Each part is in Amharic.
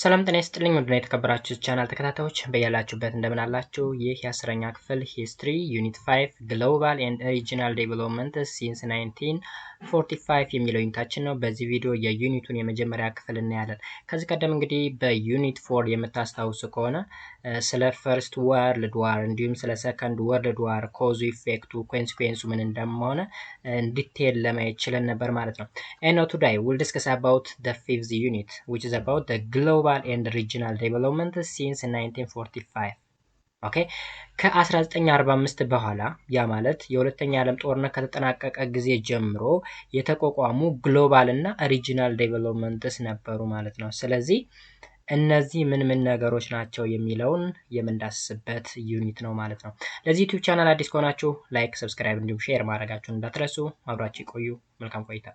ሰላም ጤና ይስጥልኝ ውድና የተከበራችሁ ቻናል ተከታታዮች በያላችሁበት እንደምን አላችሁ? ይህ የ10ኛ ክፍል ሂስትሪ ዩኒት 5 ግሎባል ኤንድ ሪጂናል ዴቨሎፕመንት ሲንስ 1945 የሚለው ዩኒታችን ነው። በዚህ ቪዲዮ የዩኒቱን የመጀመሪያ ክፍል እናያለን። ከዚህ ቀደም እንግዲህ በዩኒት 4 የምታስታውሱ ከሆነ ስለ ፈርስት ወርልድ ዋር እንዲሁም ስለ ሰከንድ ወርልድ ዋር ኮዙ፣ ኢፌክቱ፣ ኮንሲኩዌንሱ ምን እንደሆነ ዲቴል ለማየት ችለን ነበር ማለት ነው። And now today we'll discuss about the fifth unit, which is about the global and regional development since 1945. ኦኬ ከ1945 በኋላ ያ ማለት የሁለተኛ ዓለም ጦርነት ከተጠናቀቀ ጊዜ ጀምሮ የተቋቋሙ ግሎባል እና ሪጂናል ዴቨሎፕመንትስ ነበሩ ማለት ነው። ስለዚህ እነዚህ ምን ነገሮች ናቸው የሚለውን የምንዳስስበት ዩኒት ነው ማለት ነው። ለዚህ ዩቲዩብ ቻናል አዲስ ከሆናችሁ ላይክ፣ ሰብስክራይብ እንዲሁም ሼር ማድረጋችሁን እንዳትረሱ። አብራችሁ ቆዩ። መልካም ቆይታ።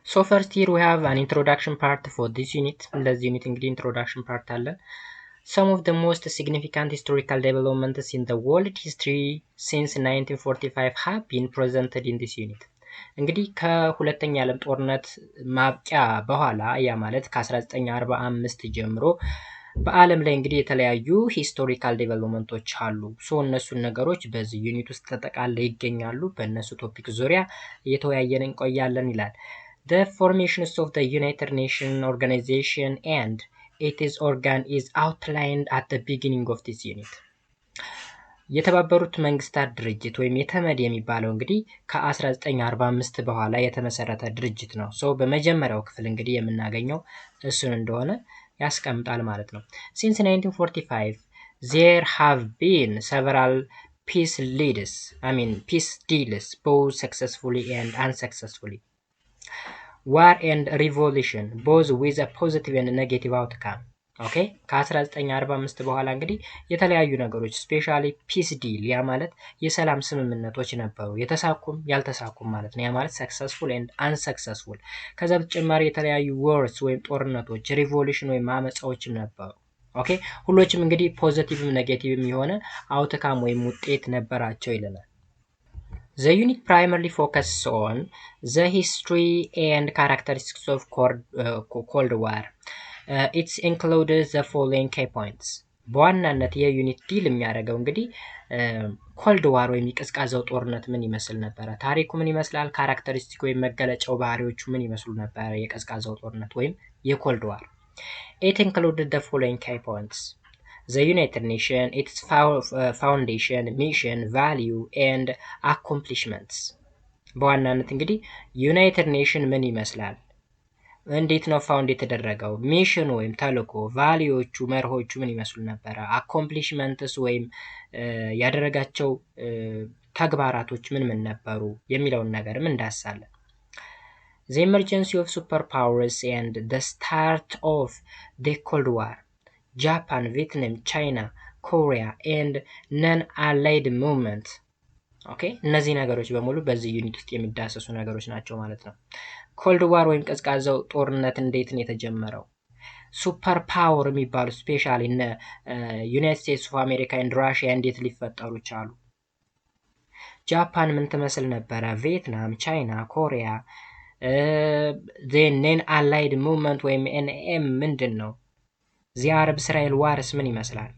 So first here we have an introduction part for this unit. ለዚህ ዩኒት እንግዲህ introduction part አለ። Some of the most significant historical developments in the world history since 1945 have been presented in this unit. እንግዲህ ከሁለተኛ ዓለም ጦርነት ማብቂያ በኋላ ያ ማለት ከ1945 ጀምሮ በዓለም ላይ እንግዲህ የተለያዩ ሂስቶሪካል ዴቨሎፕመንቶች አሉ። እነሱን ነገሮች በዚህ ዩኒት ውስጥ ተጠቃለው ይገኛሉ። በእነሱ ቶፒክ ዙሪያ እየተወያየን እንቆያለን ይላል። The formation of the United Nations organization and its organ is outlined at the beginning of this unit. የተባበሩት መንግስታት ድርጅት ወይም የተመድ የሚባለው እንግዲህ ከ1945 በኋላ የተመሰረተ ድርጅት ነው። በመጀመሪያው ክፍል እንግዲህ የምናገኘው እሱን እንደሆነ ያስቀምጣል ማለት ነው። Since 1945 there have been several peace deals both successfully and unsuccessfully. War and revolution both with a positive and negative outcome. ኦኬ ከ1945 በኋላ እንግዲህ የተለያዩ ነገሮች ስፔሻሊ ፒስ ዲል ያ ማለት የሰላም ስምምነቶች ነበሩ። የተሳኩም ያልተሳኩም ማለት ነው። ያ ማለት ሰክሰስፉል ኤንድ አንሰክሰስፉል። ከዛ በተጨማሪ የተለያዩ ወርስ ወይም ጦርነቶች፣ ሪቮሉሽን ወይም አመጻዎችም ነበሩ። ኦኬ ሁሎችም እንግዲህ ፖዚቲቭም ኔጌቲቭም የሆነ አውትካም ወይም ውጤት ነበራቸው ይለናል። The unit primarily focuses on the history and characteristics of Cold War. It includes the following key points. በዋናነት የዩኒት ዲል የሚያደርገው እንግዲህ ኮልድ ዋር ወይም የቀዝቃዛው ጦርነት ምን ይመስል ነበረ፣ ታሪኩ ምን ይመስላል፣ ካራክተሪስቲክ ወይም መገለጫው ባህሪዎቹ ምን ይመስሉ ነበረ የቀዝቃዛው ጦርነት ወይም የኮልድ ዋር። It included the following key points. The United Nations, its foundation, mission, value and accomplishments. በዋናነት እንግዲህ ዩናይትድ ኔሽን ምን ይመስላል፣ እንዴት ነው ፋውንድ የተደረገው፣ ሚሽን ወይም ተልእኮ፣ ቫሊዎቹ መርሆቹ ምን ይመስሉ ነበረ፣ አኮምፕሊሽመንትስ ወይም ያደረጋቸው ተግባራቶች ምን ነበሩ የሚለውን ነገርም እንዳሳለን። The emergency of superpowers and the start of the Cold War. Japan, Vietnam, China, Korea and non-allied movement. ኦኬ እነዚህ ነገሮች በሙሉ በዚህ ዩኒት ውስጥ የሚዳሰሱ ነገሮች ናቸው ማለት ነው። ኮልድ ዋር ወይም ቀዝቃዛው ጦርነት እንዴት ነው የተጀመረው? ሱፐር ፓወር የሚባሉ ስፔሻሊ እነ ዩናይትድ ስቴትስ ኦፍ አሜሪካ ኤንድ ራሽያ እንዴት ሊፈጠሩ ቻሉ? ጃፓን ምን ትመስል ነበረ? ቪየትናም፣ ቻይና፣ ኮሪያ ኔን አላይድ ሙቭመንት ወይም ኤንኤም ምንድን ነው? የአረብ እስራኤል ዋርስ ምን ይመስላል?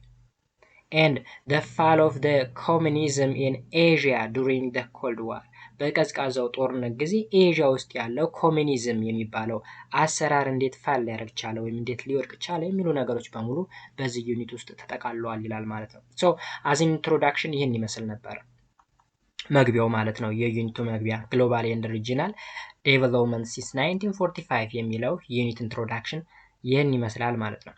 and the fall of the communism in Asia during the Cold War. በቀዝቃዛው ጦርነት ጊዜ ኤዥያ ውስጥ ያለው ኮሚኒዝም የሚባለው አሰራር እንዴት ፋል ሊያደርግ ቻለ ወይም እንዴት ሊወድቅ ቻለ የሚሉ ነገሮች በሙሉ በዚህ ዩኒት ውስጥ ተጠቃለዋል ይላል ማለት ነው። as an introduction ይህን ይመስል ነበር መግቢያው ማለት ነው። የዩኒቱ መግቢያ ግሎባል ኤንድ ሪጂናል ዴቨሎፕመንት ሲንስ 1945 የሚለው ዩኒት ኢንትሮዳክሽን ይህን ይመስላል ማለት ነው።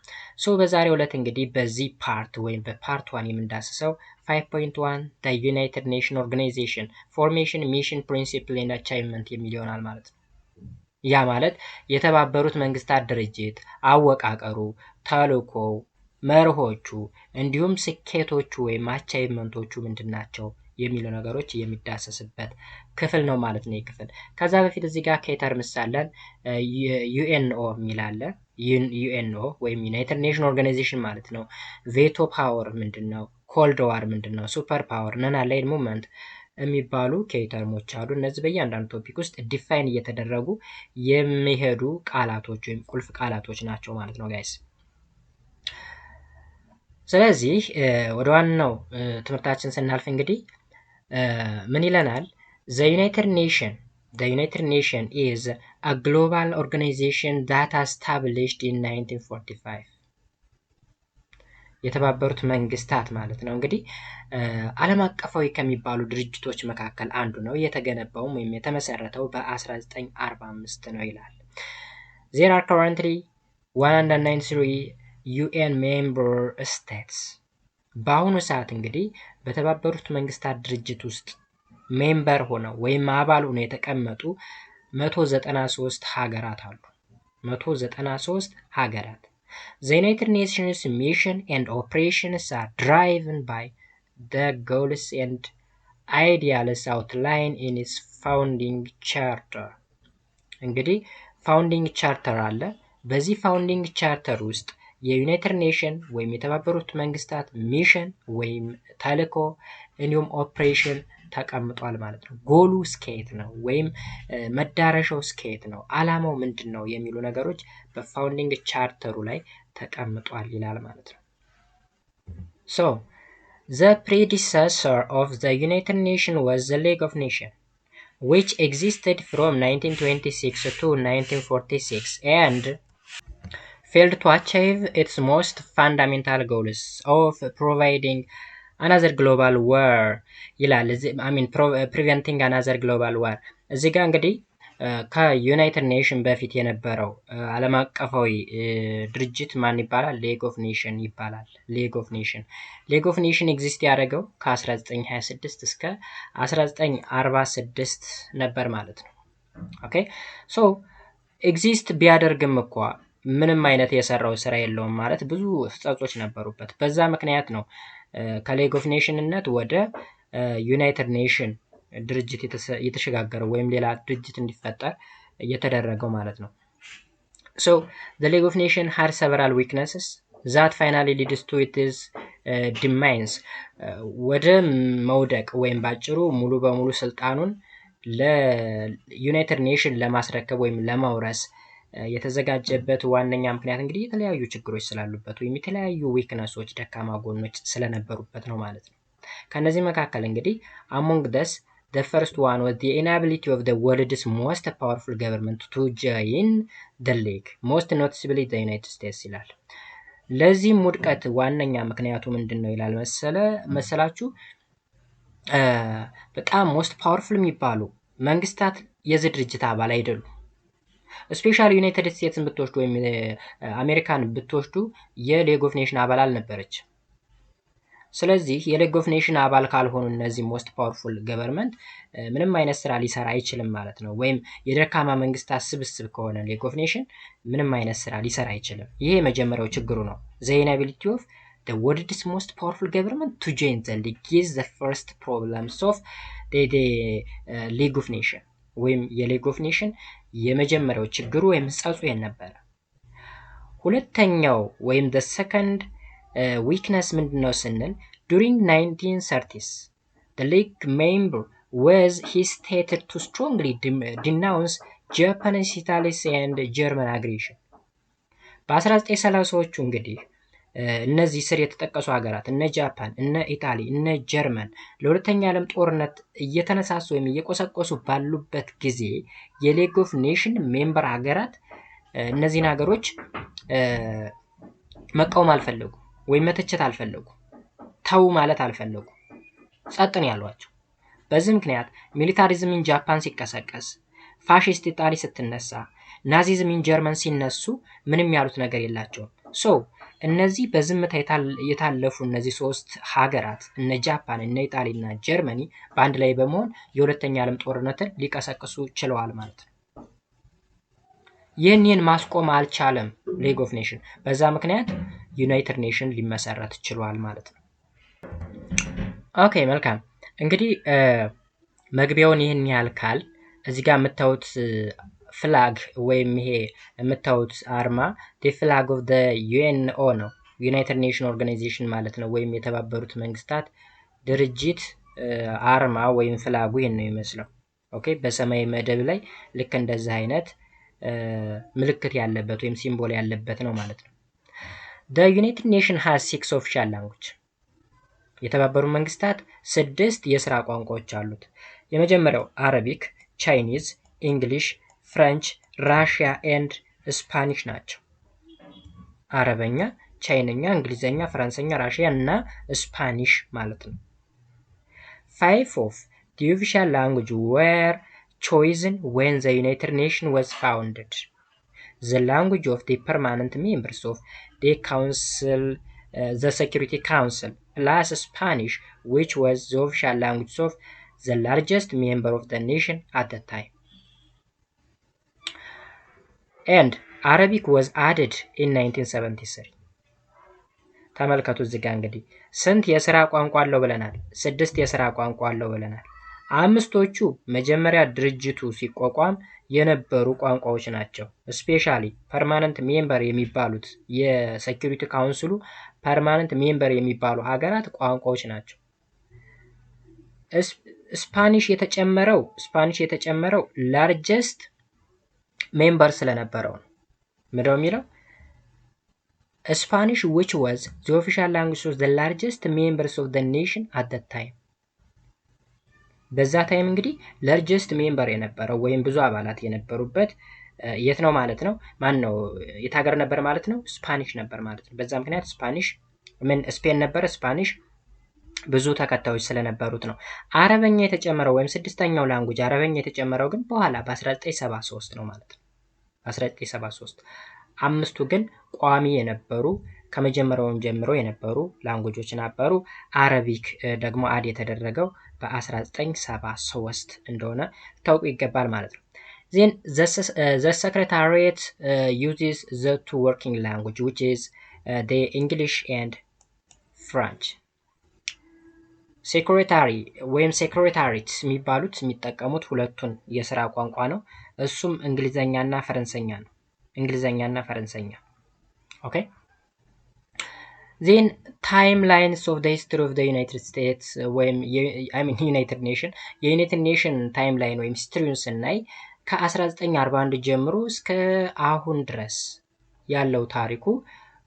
በዛሬው ዕለት እንግዲህ በዚህ ፓርት ወይም በፓርት 1 የምንዳስሰው 5.1 the United Nations Organization formation, mission, principle and achievement የሚል ይሆናል ማለት ነው። ያ ማለት የተባበሩት መንግስታት ድርጅት አወቃቀሩ፣ ተልእኮው፣ መርሆቹ እንዲሁም ስኬቶቹ ወይም አቻይቭመንቶቹ ምንድናቸው የሚሉ ነገሮች የሚዳሰስበት ክፍል ነው ማለት ነው። ክፍል ከዛ በፊት እዚህ ጋር ከተርምስ አለን ዩኤንኦ የሚል አለ። ዩኤንኦ ወይም ዩናይትድ ኔሽን ኦርጋናይዜሽን ማለት ነው። ቬቶ ፓወር ምንድነው? ኮልድ ዋር ምንድነው? ሱፐር ፓወር፣ ነን አላይድ ሙቭመንት፣ የሚባሉ ኬይ ተርሞች አሉ። እነዚህ በእያንዳንዱ ቶፒክ ውስጥ ዲፋይን እየተደረጉ የሚሄዱ ቃላቶች ወይም ቁልፍ ቃላቶች ናቸው ማለት ነው ጋይስ። ስለዚህ ወደ ዋናው ትምህርታችን ስናልፍ እንግዲህ ምን ይለናል? The United Nation is a global organization that established in 1945. የተባበሩት መንግስታት ማለት ነው እንግዲህ ዓለም አቀፋዊ ከሚባሉ ድርጅቶች መካከል አንዱ ነው። የተገነባውም ወይም የተመሰረተው በ1945 ነው ይላል። There are currently 193 UN member states. በአሁኑ ሰዓት እንግዲህ በተባበሩት መንግስታት ድርጅት ውስጥ ሜምበር ሆነው ወይም አባል ሆነው የተቀመጡ 193 ሀገራት አሉ። 193 ሀገራት። The United Nations mission and operations are driven by the goals and ideals outlined in its founding charter. እንግዲህ ፋውንዲንግ ቻርተር አለ። በዚህ ፋውንዲንግ ቻርተር ውስጥ የዩናይትድ ኔሽን ወይም የተባበሩት መንግስታት ሚሽን ወይም ተልእኮ እንዲሁም ኦፕሬሽን ተቀምጧል ማለት ነው። ጎሉ ስኬት ነው ወይም መዳረሻው ስኬት ነው፣ አላማው ምንድን ነው የሚሉ ነገሮች በፋውንዲንግ ቻርተሩ ላይ ተቀምጧል ይላል ማለት ነው። So the predecessor of the United Nations was the League of Nations, which existed from 1926 to 1946 and failed to achieve its most fundamental goals of providing another global war ይላል። preventing another global war። እዚህ ጋር እንግዲህ ከዩናይትድ ኔሽን በፊት የነበረው ዓለም አቀፋዊ ድርጅት ማን ይባላል? ሌግ ኦፍ ኔሽን ይባላል። ሌግ ኦፍ ኔሽን ኤግዚስት ያደረገው ከ1926 እስከ 1946 ነበር ማለት ነው። ኦኬ ሶ ኤግዚስት ቢያደርግም እንኳ ምንም አይነት የሰራው ስራ የለውም ማለት ብዙ ህጸጾች ነበሩበት። በዛ ምክንያት ነው ከሌግ ኦፍ ኔሽንነት ወደ ዩናይትድ ኔሽን ድርጅት የተሸጋገረው ወይም ሌላ ድርጅት እንዲፈጠር እየተደረገው ማለት ነው። So the League of Nations had several weaknesses that finally leads to its demise. ወደ መውደቅ ወይም ባጭሩ ሙሉ በሙሉ ስልጣኑን ለዩናይትድ ኔሽን ለማስረከብ ወይም ለማውረስ የተዘጋጀበት ዋነኛ ምክንያት እንግዲህ የተለያዩ ችግሮች ስላሉበት ወይም የተለያዩ ዊክነሶች ደካማ ጎኖች ስለነበሩበት ነው ማለት ነው። ከነዚህ መካከል እንግዲህ among this the first one was the inability of the world's most powerful government to join the league, most noticeably the United States ይላል። ለዚህም ውድቀት ዋነኛ ምክንያቱ ምንድን ነው ይላል መሰላችሁ? በጣም ሞስት ፓወርፉል የሚባሉ መንግስታት የዚህ ድርጅት አባል አይደሉም። ስፔሻሊ ዩናይትድ ስቴትስን ብትወስዱ ወይም አሜሪካን ብትወስዱ የሌግ ኦፍ ኔሽን አባል አልነበረች። ስለዚህ የሌግ ኦፍ ኔሽን አባል ካልሆኑ እነዚህ ሞስት ፓወርፉል ገቨርንመንት ምንም አይነት ስራ ሊሰራ አይችልም ማለት ነው። ወይም የደካማ መንግስታት ስብስብ ከሆነ ሌግ ኦፍ ኔሽን ምንም አይነት ስራ ሊሰራ አይችልም። ይሄ የመጀመሪያው ችግሩ ነው። the inability of the world's most powerful government to join the league is the first problems of the League of Nations ወይም የሌግ ኦፍ ኔሽን የመጀመሪያው ችግሩ ወይም ጸጹ የነበረ። ሁለተኛው ወይም the second weakness ምንድነው ስንል during 1930s the league member was hesitated to strongly denounce Japanese, Italy's and German aggression። በ1930ዎቹ እንግዲህ እነዚህ ስር የተጠቀሱ ሀገራት እነ ጃፓን፣ እነ ኢጣሊ፣ እነ ጀርመን ለሁለተኛ ዓለም ጦርነት እየተነሳሱ ወይም እየቆሰቆሱ ባሉበት ጊዜ የሌግ ኦፍ ኔሽን ሜምበር ሀገራት እነዚህን ሀገሮች መቃወም አልፈለጉ ወይም መተቸት አልፈለጉ፣ ተው ማለት አልፈለጉ፣ ጸጥ ነው ያሏቸው። በዚህ ምክንያት ሚሊታሪዝምን ጃፓን ሲቀሰቀስ፣ ፋሺስት ኢጣሊ ስትነሳ፣ ናዚዝምን ጀርመን ሲነሱ ምንም ያሉት ነገር የላቸውም። ሶ እነዚህ በዝምታ የታለፉ እነዚህ ሶስት ሀገራት እነ ጃፓን፣ እነ ኢጣሊ እና ጀርመኒ በአንድ ላይ በመሆን የሁለተኛ ዓለም ጦርነትን ሊቀሰቅሱ ችለዋል ማለት ነው። ይህንን ማስቆም አልቻለም ሌግ ኦፍ ኔሽን። በዛ ምክንያት ዩናይትድ ኔሽን ሊመሰረት ችሏል ማለት ነው። ኦኬ መልካም እንግዲህ መግቢያውን ይህን ያህል ካል እዚህ ጋር የምታዩት ፍላግ ወይም ይሄ የምታዩት አርማ the flag of the UNO ነው። ዩናይትድ ኔሽን ኦርጋናይዜሽን ማለት ነው። ወይም የተባበሩት መንግስታት ድርጅት አርማ ወይም ፍላጉ ይሄን ነው የሚመስለው። ኦኬ በሰማይ መደብ ላይ ልክ እንደዚህ አይነት ምልክት ያለበት ወይም ሲምቦል ያለበት ነው ማለት ነው። The United Nations has 6 official language. የተባበሩት መንግስታት 6 የስራ ቋንቋዎች አሉት። የመጀመሪያው አረቢክ፣ ቻይኒዝ፣ እንግሊሽ፣ ፍሬንች፣ ራሽያ ኤንድ ስፓኒሽ ናቸው። አረበኛ፣ ቻይነኛ፣ እንግሊዘኛ፣ ፈረንሳይኛ፣ ራሽያ እና ስፓኒሽ ማለት ነው። 5 of the official language were chosen when the United Nations was founded. The language of the permanent members of the council, the Security Council, plus Spanish, which was the official language of the largest member of the nation at the time. And Arabic was added in 1973. ተመልከቱ እዚህ ጋር እንግዲህ ስንት የሥራ ቋንቋ አለው ብለናል? 6 የሥራ ቋንቋ አለው ብለናል። 5ቶቹ መጀመሪያ ድርጅቱ ሲቋቋም የነበሩ ቋንቋዎች ናቸው። ስፔሻሊ ፐርማነንት ሜምበር የሚባሉት የሴኩሪቲ ካውንስሉ ፐርማነንት ሜምበር የሚባሉ ሀገራት ቋንቋዎች ናቸው። ስፓኒሽ የተጨመረው ላርጀስት ሜምበር ስለነበረው ነው። ምንድነው የሚለው? Spanish, which was the official language of the largest members of the nation at that time. በዛ ታይም እንግዲህ ላርጀስት ሜምበር የነበረው ወይም ብዙ አባላት የነበሩበት የት ነው ማለት ነው? ማን ነው የት ሀገር ነበር ማለት ነው? ስፓኒሽ ነበር ማለት ነው። በዛ ምክንያት ስፔን ነበር። ስፓኒሽ ብዙ ተከታዮች ስለነበሩት ነው። አረበኛ የተጨመረው ወይም 6ኛው ላንጉጅ አረበኛ የተጨመረው ግን በኋላ በ1973 ነው ማለት ነው። 1973 5ቱ ግን ቋሚ የነበሩ ከመጀመሪያውም ጀምሮ የነበሩ ላንጉጆች ነበሩ። አረቢክ ደግሞ አድ የተደረገው በ1973 እንደሆነ ታውቁ ይገባል ማለት ነው። Then the secretariat uses the two working language, which is the English and French. ሴክሬታሪ ወይም ሴክሬታሪት የሚባሉት የሚጠቀሙት ሁለቱን የሥራ ቋንቋ ነው። እሱም እንግሊዘኛና ፈረንሰኛ ነው። እንግሊዘኛና ፈረንሰኛ። ኦኬ then timelines of the history of the United States ወይም United Nation የዩናይትድ ኔሽን ታይምላይን ወይም ሂስትሪውን ስናይ ከ1941 ጀምሮ እስከ አሁን ድረስ ያለው ታሪኩ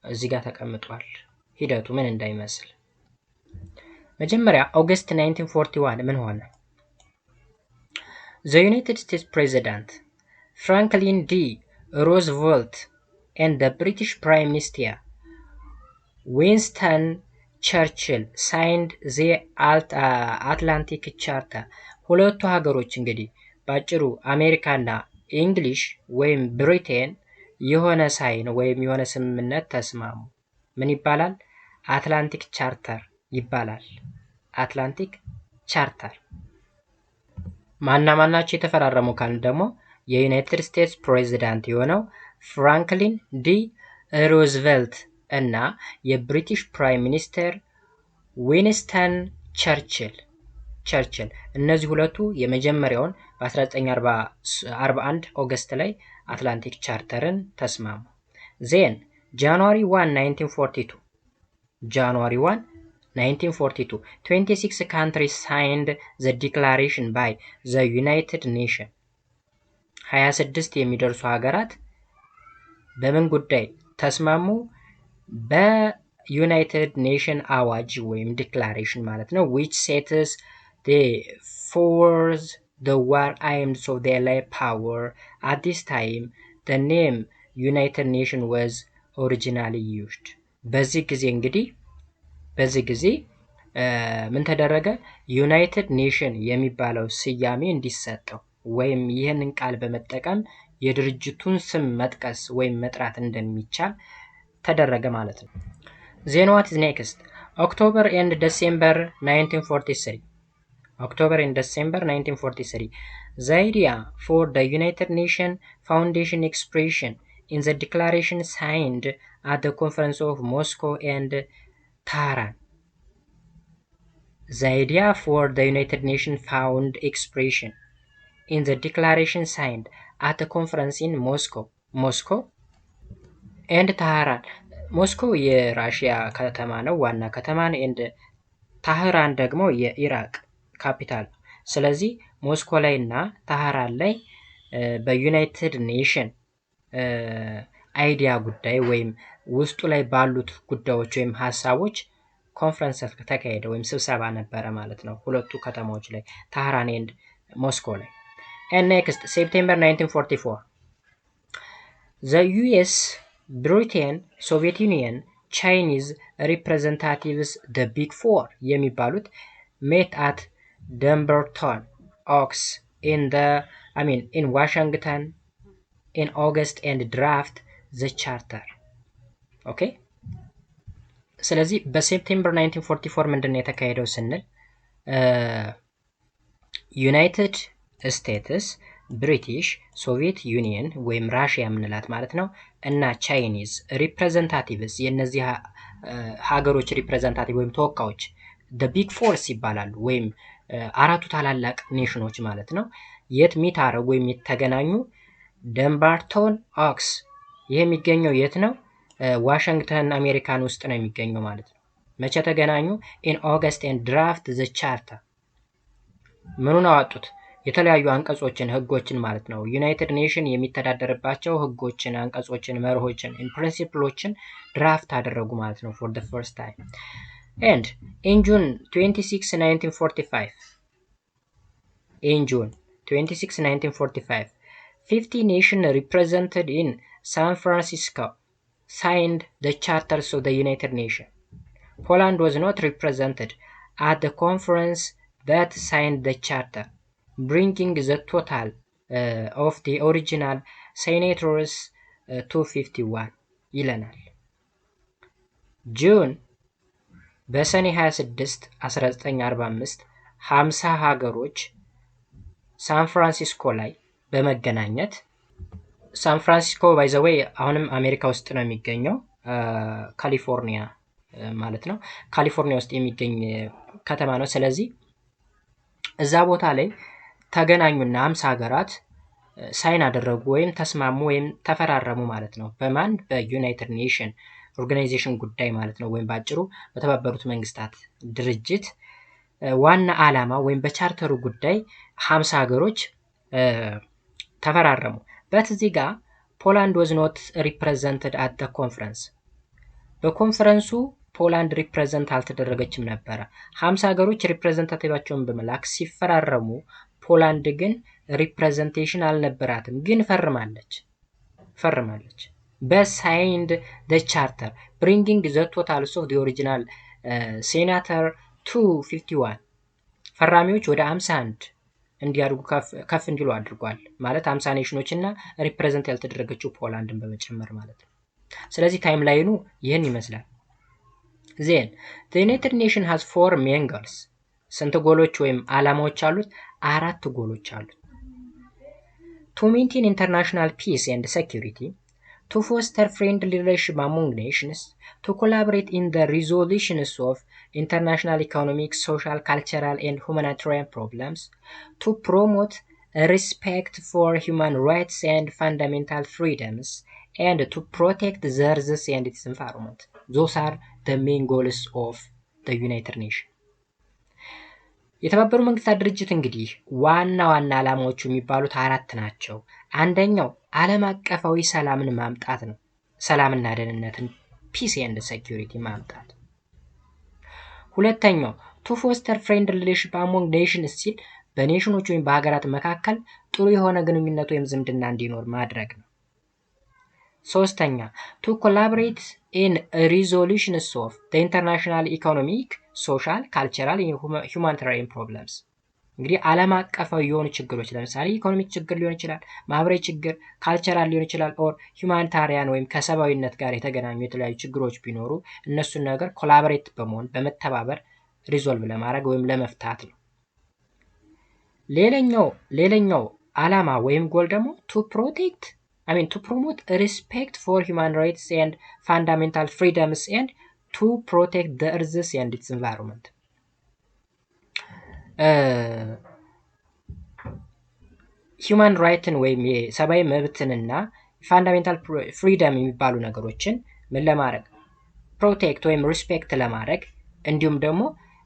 እዚህ ጋር ተቀምጧል። ሂደቱ ምን እንዳይመስል መጀመሪያ ኦገስት 1941 ምን ሆነ? The United States President Franklin D. Roosevelt and the British Prime Minister Winston Churchill signed the Atlantic Charter. ሁለቱ ሀገሮች እንግዲህ ባጭሩ አሜሪካና እንግሊሽ ወይም ብሪቴን የሆነ ሳይን ወይም የሆነ ስምምነት ተስማሙ። ምን ይባላል? አትላንቲክ ቻርተር ይባላል። አትላንቲክ ቻርተር ማናቸው የተፈራረሙ ካልን ደግሞ የዩናይትድ ስቴትስ ፕሬዚዳንት የሆነው ፍራንክሊን ዲ ሩዝቬልት እና የብሪቲሽ ፕራይም ሚኒስተር ዊንስተን ቸርችል እነዚህ ሁለቱ የመጀመሪያውን በ1941 ኦገስት ላይ አትላንቲክ ቻርተርን ተስማሙ። ዜን ጃንዋሪ 1 1942 26 countries signed the declaration by the United Nations 26 የሚደርሱ ሀገራት በምን ጉዳይ ተስማሙ? በዩናይትድ ኔሽን አዋጅ ወይም ዲክላሬሽን ማለት ነው። which sets the forth the war aims of the allied power. At this time the name United Nations was originally used. በዚህ ጊዜ ምን ተደረገ? ዩናይትድ ኔሽን የሚባለው ስያሜ እንዲሰጠው ወይም ይህንን ቃል በመጠቀም የድርጅቱን ስም መጥቀስ ወይም መጥራት እንደሚቻል ተደረገ ማለት ነው። Then what is next? October and December 1943. The idea for the United Nations Foundation expression in the declaration signed at the Conference of Moscow and Tehran. The idea for the United Nations found expression in the declaration signed at the conference in Moscow and Tehran. ሞስኮ የራሽያ ከተማ ነው፣ ዋና ከተማ ነው። and ታህራን ደግሞ የኢራቅ ካፒታል። ስለዚህ ሞስኮ ላይ እና ታህራን ላይ በዩናይትድ ኔሽን አይዲያ ጉዳይ ወይም ውስጡ ላይ ባሉት ጉዳዮች ወይም ሀሳቦች ኮንፈረንስ ተካሄደ ወይም ስብሰባ ነበረ ማለት ነው። ሁለቱ ከተማዎች ላይ ታህራን ኤንድ ሞስኮ ላይ። And next, September 1944, the US, Britain, Soviet Union, Chinese representatives, the Big Four የሚባሉት met at Dumbarton Oaks in Washington in August and draft the charter. ኦኬ ስለዚህ በሴፕቴምበር 1944 ምንድን ነው የተካሄደው ስንል ዩናይትድ ስቴትስ፣ ብሪቲሽ፣ ሶቪየት ዩኒየን ወይም ራሽያ የምንላት ማለት ነው እና ቻይኒዝ ሪፕሬዘንታቲቭስ የእነዚህ ሀገሮች ሪፕሬዘንታቲቭ ወይም ተወካዮች the big force ይባላሉ ወይም አራቱ ታላላቅ ኔሽኖች ማለት ነው። የት ሚታረጉ ወይም የተገናኙ ደምባርቶን ኦክስ። ይሄ የሚገኘው የት ነው? ዋሽንግተን አሜሪካን ውስጥ ነው የሚገኘው ማለት ነው። መቼ ተገናኙ? in August and draft the charter። ምኑን አወጡት? የተለያዩ አንቀጾችን ህጎችን ማለት ነው። ዩናይትድ ኔሽን የሚተዳደርባቸው ህጎችን፣ አንቀጾችን፣ መርሆችን ፕሪንሲፕሎችን ድራፍት አደረጉ ማለት ነው for the first time. And in June 26, 1945, 50 nations represented in San Francisco signed the charters of the United Nations. Poland was not represented at the conference but signed the charter, bringing the total of the original signatories to 51 ይለናል። ጁን በሰኔ 26 1945 50 ሀገሮች ሳን ፍራንሲስኮ ላይ በመገናኘት ሳን ፍራንሲስኮ ባይ ዘ ዌይ አሁንም አሜሪካ ውስጥ ነው የሚገኘው፣ ካሊፎርኒያ ማለት ነው። ካሊፎርኒያ ውስጥ የሚገኝ ከተማ ነው። ስለዚህ እዛ ቦታ ላይ ተገናኙና 50 ሀገራት ሳይን አደረጉ ወይም ተስማሙ ወይም ተፈራረሙ ማለት ነው። በማን? በዩናይትድ ኔሽን ኦርጋናይዜሽን ጉዳይ ማለት ነው። ወይም ባጭሩ በተባበሩት መንግስታት ድርጅት ዋና ዓላማ ወይም በቻርተሩ ጉዳይ 50 ሀገሮች ተፈራረሙ። በዚህ ጋር ፖላንድ was not represented at the conference። በኮንፈረንሱ ፖላንድ ሪፕሬዘንት አልተደረገችም ነበረ። 50 ሀገሮች ሪፕሬዘንታቲቫቸውን በመላክ ሲፈራረሙ ፖላንድ ግን ሪፕሬዘንቴሽን አልነበራትም፣ ግን ፈርማለች። በሳይንድ the charter bringing the totals of the original senator to 51 ፈራሚዎች ወደ 51 እንዲያድጉ ከፍ እንዲሉ አድርጓል ማለት 50 ኔሽኖች እና ሪፕሬዘንት ያልተደረገችው ፖላንድን በመጨመር ማለት ነው። ስለዚህ ታይም ላይኑ ይህን ይመስላል። then the United Nations has 4 main goals። ስንት ጎሎች ወይም ዓላማዎች አሉት? 4 ጎሎች አሉት። to maintain international peace and security, to foster friendly relations among nations, to collaborate in the resolutions of international economic, social, cultural, and humanitarian problems, to promote respect for human rights and fundamental freedoms, and to protect the earth and its environment. Those are the main goals of the United Nations. የተባበሩ መንግስታት ድርጅት እንግዲህ ዋና ዓላማዎቹ የሚባሉት 4 ናቸው። አንደኛው ዓለም አቀፋዊ ሰላምን ማምጣት ነው። ሰላምና ደህንነትን ፒስ ኤንድ ሴኩሪቲ ማምጣት። ሁለተኛው ቱ ፎስተር ፍሬንድሊ ሪሌሽንሺፕ አሞንግ ኔሽንስ ሲል በኔሽኖች ወይም በሀገራት መካከል ጥሩ የሆነ ግንኙነት ወይም ዝምድና እንዲኖር ማድረግ ነው። ሶስተኛ ቱ ኮላቦሬት ኢን ሪዞሉሽንስ ኦፍ ዘ ኢንተርናሽናል ኢኮኖሚክ፣ ሶሻል፣ ካልቸራል፣ ሁማኒታሪያን ፕሮብለምስ። እንግዲህ ዓለም አቀፋዊ የሆኑ ችግሮች ለምሳሌ ኢኮኖሚክ ችግር ሊሆን ይችላል፣ ማህበራዊ ችግር፣ ካልቸራል ሊሆን ይችላል፣ ኦር ሁማኒታሪያን ወይም ከሰብአዊነት ጋር የተገናኙ የተለያዩ ችግሮች ቢኖሩ እነሱን ነገር ኮላቦሬት በመሆን በመተባበር ሪዞልቭ ለማድረግ ወይም ለመፍታት ነው። ሌላኛው ዓላማ ወይም ጎል ደግሞ to promote respect for human rights and fundamental freedoms and to protect the earth and its environment. human rightን ወይም የሰብአዊ መብትንና ፋንዳሜንታል ፍሪደም የሚባሉ ነገሮችን ምን ለማድረግ ፕሮቴክት ወይም ሪስፔክት ለማድረግ እንዲሁም ደግሞ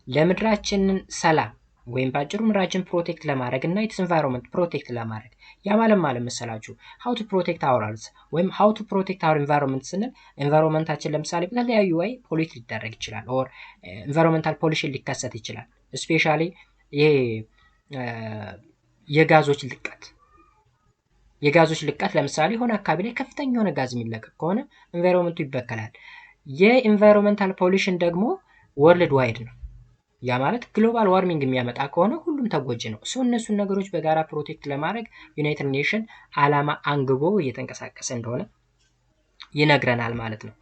ለምድራችንን ሰላም ወይም ባጭሩ ምድራችን ፕሮቴክት ለማድረግ እና ኢትስ ኢንቫይሮንመንት ፕሮቴክት ለማድረግ ያ ማለት መሰላችሁ how to protect our earth ወይም how to protect our environment ስንል ኢንቫይሮንመንታችን ለምሳሌ በተለያዩ ወይ ፖሊት ሊደረግ ይችላል ኦር ኢንቫይሮንመንታል ፖሊሽን ሊከሰት ይችላል ስፔሻሊ ይሄ የጋዞች ልቀት ለምሳሌ ሆነ አካባቢ ላይ ከፍተኛ የሆነ ጋዝ የሚለቀቅ ከሆነ ኢንቫይሮንመንቱ ይበከላል የኢንቫይሮንመንታል ፖሊሽን ደግሞ ወርልድ ዋይድ ነው ያ ማለት ግሎባል ዋርሚንግ የሚያመጣ ከሆነ ሁሉም ተጎጂ ነው እነሱን ነገሮች በጋራ ፕሮቴክት ለማድረግ ዩናይትድ ኔሽን አላማ አንግቦ እየተንቀሳቀሰ እንደሆነ ይነግረናል ማለት ነው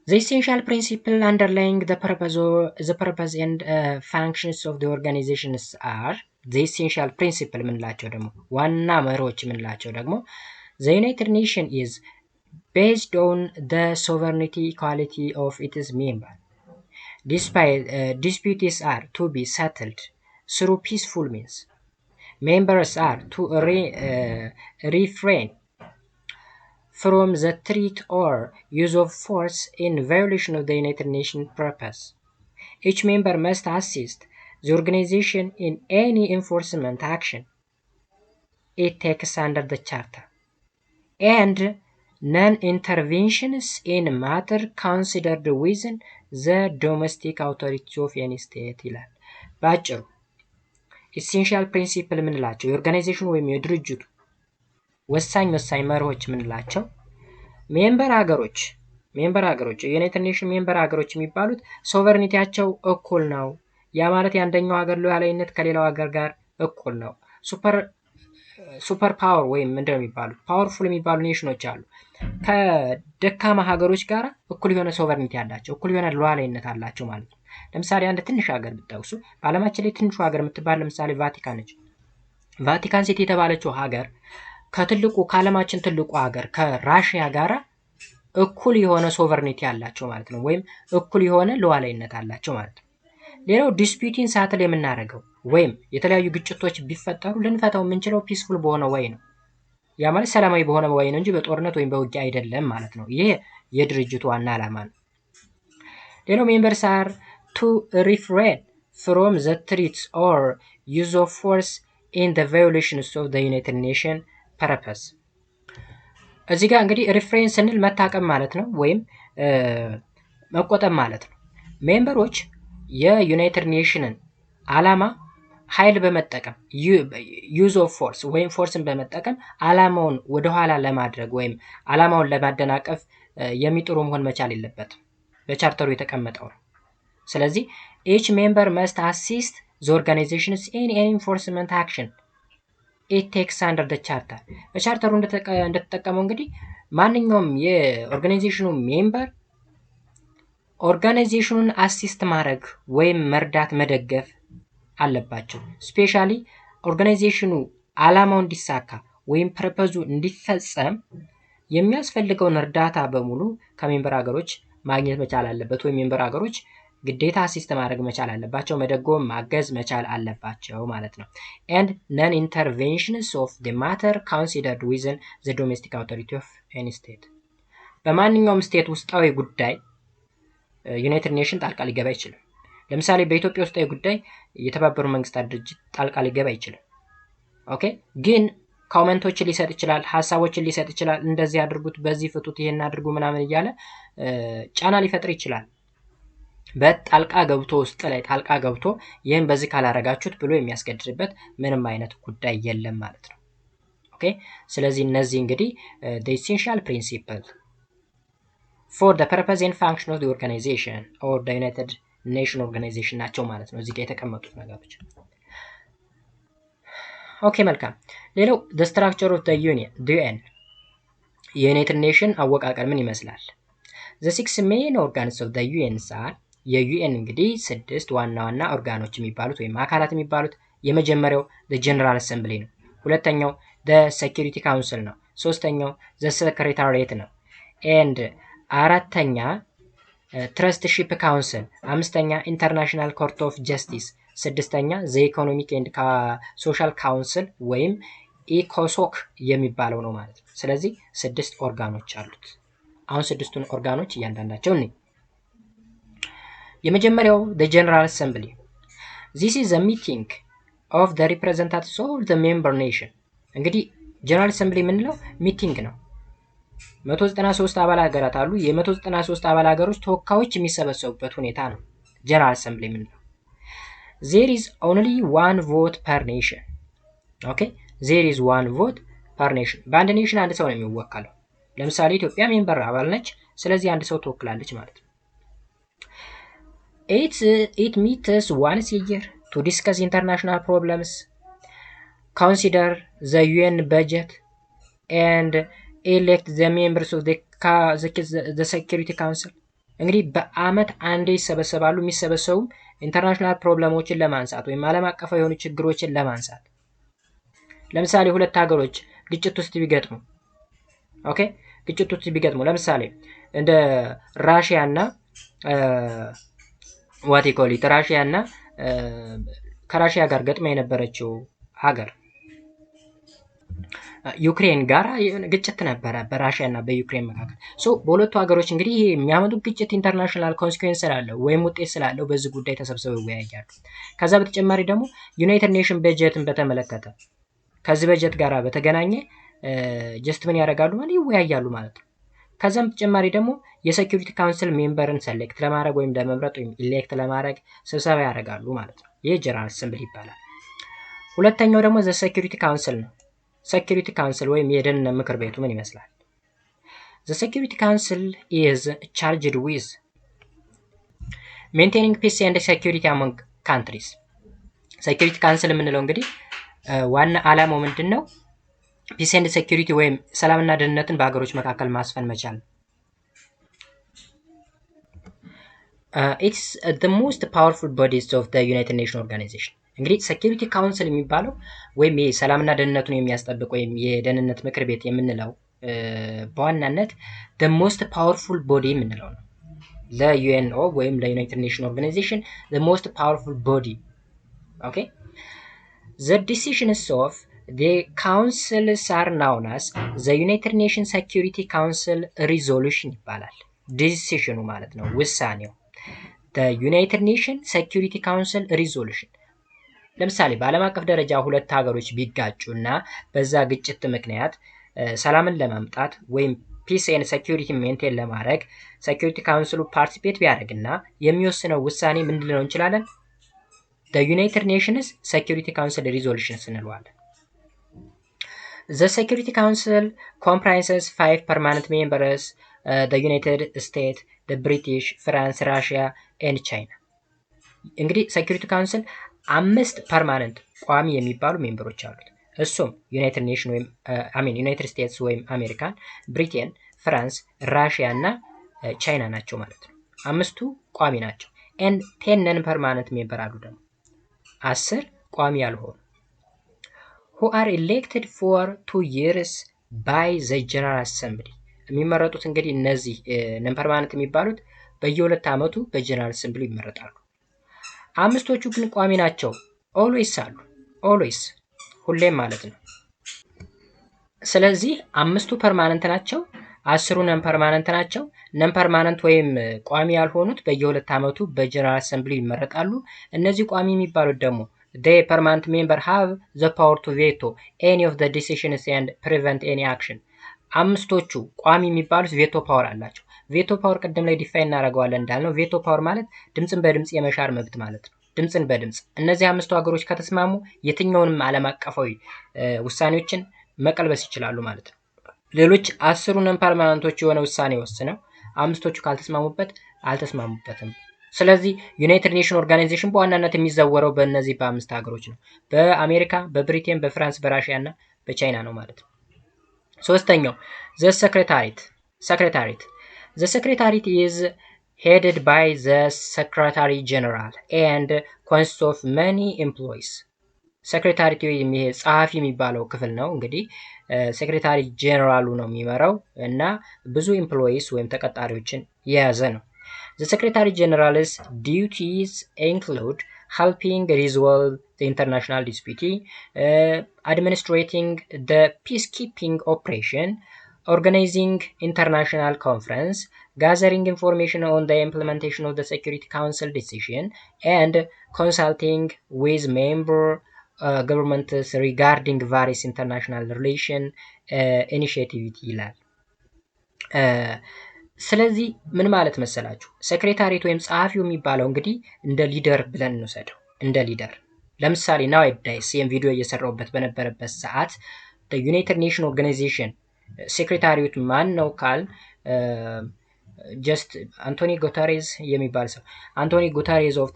The essential principle underlying the purpose and functions of the organizations are the essential principle ምንላቸው ደግሞ ዋና መርሆች ምንላቸው ደግሞ The United Nations is based on the sovereignty equality of its members Disputes are to be settled through peaceful means. Members are to refrain from the threat or use of force in violation of the United Nations purpose. Each member must assist the organization in any enforcement action it takes under the Charter, and non-interventions in matter considered within the domestic authority of any state ይላል ባጭሩ essential principle ምንላቸው የኦርጋናይዜሽኑ ወይም የድርጅቱ ወሳኝ መርሆች ምንላቸው ሜምበር ሀገሮች የዩናይትድ ኔሽን ሜምበር ሀገሮች የሚባሉት ሶቨርኒቲያቸው እኩል ነው ያ ማለት የአንደኛው ሀገር ሉዓላዊነት ከሌላው ሀገር ጋር እኩል ነው ሱፐር ፓወር ወይም ምንድነው የሚባሉት ፓወርፉል የሚባሉ ኔሽኖች አሉ ከደካማ ሀገሮች ጋር እኩል የሆነ ሶቨርኒቲ አላቸው እኩል የሆነ ሉዓላዊነት አላቸው ማለት ነው ለምሳሌ አንድ ትንሽ ሀገር ብትጠቅሱ በዓለማችን ላይ ትንሹ ሀገር የምትባል ለምሳሌ ቫቲካን ነች ቫቲካን ሲቲ የተባለችው ሀገር ከዓለማችን ትልቁ ሀገር ከራሺያ ጋር እኩል የሆነ ሶቨርኒቲ አላቸው ማለት ነው ወይም እኩል የሆነ ሉዓላዊነት አላቸው ማለት ነው ሌላው ዲስፒዩቲን ሳትል የምናደርገው ወይም የተለያዩ ግጭቶች ቢፈጠሩ ልንፈታው የምንችለው ፒስፉል በሆነ ወይ ነው ያ ማለት ሰላማዊ በሆነ ወይ ነው እንጂ በጦርነት ወይም በውጊያ አይደለም ማለት ነው ይሄ የድርጅቱ ዋና ዓላማ ነው ሌላው ሜምበርስ አር to refrain from the threats or use of force in the violations of the United Nations purpose እዚህ ጋር እንግዲህ ሪፍሬን ስንል መታቀብ ማለት ነው ወይም መቆጠብ ማለት ነው ሜምበሮች የዩናይትድ ኔሽንን ዓላማ ኃይል በመጠቀም ዩዝ ኦፍ ፎርስ ወይም ፎርስን በመጠቀም ዓላማውን ወደ ኋላ ለማድረግ ወይም ዓላማውን ለማደናቀፍ የሚጥሩ መሆን መቻል የለበትም በቻርተሩ የተቀመጠው ነው ስለዚህ each member must assist the organizations in any enforcement action it takes under the charter በቻርተሩ እንደተጠቀመው እንግዲህ ማንኛውም የኦርጋናይዜሽኑ ሜምበር ኦርጋናይዜሽኑን አሲስት ማድረግ ወይም መርዳት መደገፍ አለባቸው ስፔሻሊ ኦርጋናይዜሽኑ ዓላማው እንዲሳካ ወይም ፐርፐዙ እንዲፈጸም የሚያስፈልገውን እርዳታ በሙሉ ከሜምበር ሀገሮች ማግኘት መቻል አለበት ወይም ሜምበር ሀገሮች ግዴታ አሲስት ማድረግ መቻል አለባቸው መደጎም ማገዝ መቻል አለባቸው ማለት ነው and non interventions of the matter considered within the domestic authority of any state በማንኛውም ስቴት ውስጣዊ ጉዳይ ዩናይትድ ኔሽን ጣልቃ ሊገባ ይችላል ለምሳሌ በኢትዮጵያ ውስጣዊ ጉዳይ የተባበሩ መንግስታት ድርጅት ጣልቃ ሊገባ ይችላል ኦኬ ግን ኮሜንቶችን ሊሰጥ ይችላል ሐሳቦችን ሊሰጥ ይችላል እንደዚህ አድርጉት በዚህ ፍቱት ይሄን አድርጉ ምናምን እያለ ጫና ሊፈጥር ይችላል በጣልቃ ገብቶ ውስጥ ላይ ጣልቃ ገብቶ ይሄን በዚህ ካላረጋችሁት ብሎ የሚያስገድድበት ምንም አይነት ጉዳይ የለም ማለት ነው ኦኬ ስለዚህ እነዚህ እንግዲህ the essential principle for the purpose and function of the organization or the United Nations organization ናቸው ማለት ነው እዚህ ጋር የተቀመጡት ነገሮች ኦኬ መልካም ሌላው the structure of the UN የዩናይትድ ኔሽን አወቃቀር ምን ይመስላል the six main organs of the UN are የዩኤን እንግዲህ 6 ዋና ኦርጋኖች የሚባሉት ወይም አካላት የሚባሉት የመጀመሪያው the general assembly ነው ሁለተኛው the security council ነው ሶስተኛው the secretariat ነው and አራተኛ trusteeship council አምስተኛ international court of justice ስድስተኛ the economic and social council ወይም ኢኮሶክ የሚባለው ነው ማለት ነው ስለዚህ 6 ኦርጋኖች አሉት አሁን 6ቱን ኦርጋኖች እያንዳንዳቸው ነው የመጀመሪያው the general assembly ዚስ ኢዝ ዘ ሚቲንግ ኦፍ ዘ ሪፕሬዘንታቲቭስ ኦፍ ዘ ሜምበር ኔሽን። እንግዲህ ጀነራል አሰምብሊ የምንለው ሚቲንግ ነው። 193 አባል ሀገራት አሉ። የ193 አባል ሀገሮች ተወካዮች የሚሰበሰቡበት ሁኔታ ነው ጀነራል አሰምብሊ የምንለው። ዜር ኢዝ ኦንሊ ዋን ቮት ፐር ኔሽን። ኦኬ ዜር ኢዝ ዋን ቮት ፐር ኔሽን። በአንድ ኔሽን አንድ ሰው ነው የሚወከለው። ለምሳሌ ኢትዮጵያ ሜምበር አባል ነች። ስለዚህ አንድ ሰው ትወክላለች ማለት ነው። ኢት ሚትስ ዋንስ የር ቱ ዲስከስ ኢንተርናሽናል ፕሮብለምስ ኮንሲደር ዘ ዩኤን በጀት ኤንድ ኤሌክት ዘ ሜምበርስ ኦፍ ዘ ሴኪሪቲ ካውንስል። እንግዲህ በአመት አንዴ ይሰበሰባሉ። የሚሰበሰቡም ኢንተርናሽናል ፕሮብለሞችን ለማንሳት ወይም ዓለም አቀፋዊ የሆኑ ችግሮችን ለማንሳት። ለምሳሌ ሁለት ሀገሮች ግጭት ውስጥ ቢገጥሙ ግጭት ውስጥ ቢገጥሙ ለምሳሌ እንደ ራሽያ እና ዋቲኮሊት ራሽያ እና ከራሽያ ጋር ገጥማ የነበረችው ሀገር ዩክሬን ጋር ግጭት ነበረ በራሽያ እና በዩክሬን መካከል። በሁለቱ ሀገሮች እንግዲህ ይሄ የሚያመጡት ግጭት ኢንተርናሽናል ኮንሲኩዌንስ ስላለው ወይም ውጤት ስላለው በዚህ ጉዳይ ተሰብስበው ይወያያሉ። ከዛ በተጨማሪ ደግሞ ዩናይትድ ኔሽን በጀትን በተመለከተ ከዚህ በጀት ጋር በተገናኘ ጀስት ምን ያደርጋሉ ማለት ይወያያሉ ማለት ነው። ከዛም በተጨማሪ ደግሞ የሴኩሪቲ ካውንስል ሜምበርን ሰሌክት ለማድረግ ወይም ለመምረጥ ወይም ኢሌክት ለማድረግ ስብሰባ ያደርጋሉ ማለት ነው። ይህ ጀነራል አሰምብሊ ይባላል። ሁለተኛው ደግሞ ዘ ሴኩሪቲ ካውንስል ነው። ሴኩሪቲ ካውንስል ወይም የደህንነት ምክር ቤቱ ምን ይመስላል? ዘ ሴኩሪቲ ካውንስል ኢዝ ቻርጅድ ዊዝ ሜንቴኒንግ ፒስ ኤንድ ሴኩሪቲ አሞንግ ካንትሪስ። ሴኩሪቲ ካውንስል የምንለው እንግዲህ ዋና ዓላማው ምንድን ነው? ፒስ ኤንድ ሴኩሪቲ ወይም ሰላምና ደህንነትን በሀገሮች መካከል ማስፈን መቻል። ኢትስ ዘ ሞስት ፓወርፉል ቦዲስ ኦፍ ዘ ዩናይትድ ኔሽን ኦርጋናይዜሽን። እንግዲህ ሴኩሪቲ ካውንስል የሚባለው ወይም ሰላምና ደህንነቱን የሚያስጠብቅ ወይም የደህንነት ምክር ቤት የምንለው በዋናነት the most powerful body የምንለው ነው። ለዩኤንኦ ወይም ለዩናይትድ ኔሽን ኦርጋናይዜሽን the most powerful body. okay the decisions of the councils are known as the United Nations Security Council resolution ይባላል። ዲሲሽኑ ማለት ነው ውሳኔው the United Nations Security Council resolution። ለምሳሌ በዓለም አቀፍ ደረጃ ሁለት ሀገሮች ቢጋጩና በዛ ግጭት ምክንያት ሰላምን ለማምጣት ወይም ፒስ ኤንድ ሴኩሪቲ ሜንቴን ለማድረግ ሴኩሪቲ ካውንስሉ ፓርቲሲፔት ቢያደርግና የሚወስነው ውሳኔ ምንድን ነው እንችላለን? the United Nations Security Council resolutions እንለዋለን። the Security Council comprises 5 permanent members, the United States, the British, France, Russia and China። እንግዲህ ሴኩሪቲ ካውንስል 5 ፐርማነንት ቋሚ የሚባሉ ሜምበሮች አሉት። እሱም ዩናይትድ ኔሽን ወይም ዩናይትድ ስቴትስ ወይም አሜሪካን፣ ብሪቴን፣ ፍራንስ፣ ራሽያ እና ቻይና ናቸው ማለት ነው። 5ቱ ቋሚ ናቸው። ኤንድ 10 ነን ፐርማነንት ሜምበር አሉ ደግሞ 10 ቋሚ ያልሆኑ who are elected for 2 years by the General Assembly። የሚመረጡት እንግዲህ እነዚህ ነን ፐርማነንት የሚባሉት በየ2 ዓመቱ በጀነራል አሰምብሊ ይመረጣሉ። 5ቶቹ ግን ቋሚ ናቸው። ኦልዌይስ አሉ። ኦልዌይስ ሁሌም ማለት ነው። ስለዚህ 5ቱ ፐርማነንት ናቸው፣ 10ሩ ነን ፐርማነንት ናቸው። ነን ፐርማነንት ወይም ቋሚ ያልሆኑት በየ2 ዓመቱ በጀነራል አሰምብሊ ይመረጣሉ። እነዚህ ቋሚ የሚባሉት ደግሞ the permanent member have the power to veto any of the decisions and prevent any action። 5ቶቹ ቋሚ የሚባሉት ቬቶ ፓወር አላቸው። ቬቶ ፓወር ቅድም ላይ ዲፋይን እናደርገዋለን እንዳልነው ቬቶ ፓወር ማለት ድምፅን በድምፅ የመሻር መብት ማለት ነው። ድምፅን በድምፅ እነዚህ 5ቱ ሀገሮች ከተስማሙ የትኛውንም ዓለም አቀፋዊ ውሳኔዎችን መቀልበስ ይችላሉ ማለት ነው። ሌሎች 10ሩ ነን ፐርማነንቶች የሆነ ውሳኔ ወስነው 5ቶቹ ካልተስማሙበት አልተስማሙበትም። ስለዚህ ዩናይትድ ኔሽን ኦርጋናይዜሽን በዋናነት የሚዘወረው በእነዚህ በ5 ሀገሮች ነው። በአሜሪካ፣ በብሪቴን፣ በፍራንስ፣ በራሽያ እና በቻይና ነው ማለት ነው። ሶስተኛው the secretariat the secretariat is headed by the secretary general and consists of many employees። ሴክሬታሪት ወይም ይሄ ጸሐፊ የሚባለው ክፍል ነው። እንግዲህ ሴክሬታሪ ጄኔራሉ ነው የሚመራው እና ብዙ ኤምፕሎይስ ወይም ተቀጣሪዎችን የያዘ ነው። The Secretary General's duties include helping resolve the international dispute, administrating the peacekeeping operation, organizing international conference, gathering information on the implementation of the Security Council decision, and consulting with member governments regarding various international relation initiative ይላል። ስለዚህ ምን ማለት መሰላችሁ? ሴክሬታሪት ወይም ጸሐፊው የሚባለው እንግዲህ እንደ ሊደር ብለን እንውሰደው። እንደ ሊደር ለምሳሌ ናው ዳይስ ይህን ቪዲዮ እየሰራሁበት በነበረበት ሰዓት ዩናይትድ ኔሽን ኦርጋናይዜሽን ሴክሬታሪት ማን ነው ካል ጀስት አንቶኒ ጉተሬዝ የሚባል ሰው አንቶኒ ጉተሬዝ ኦፍ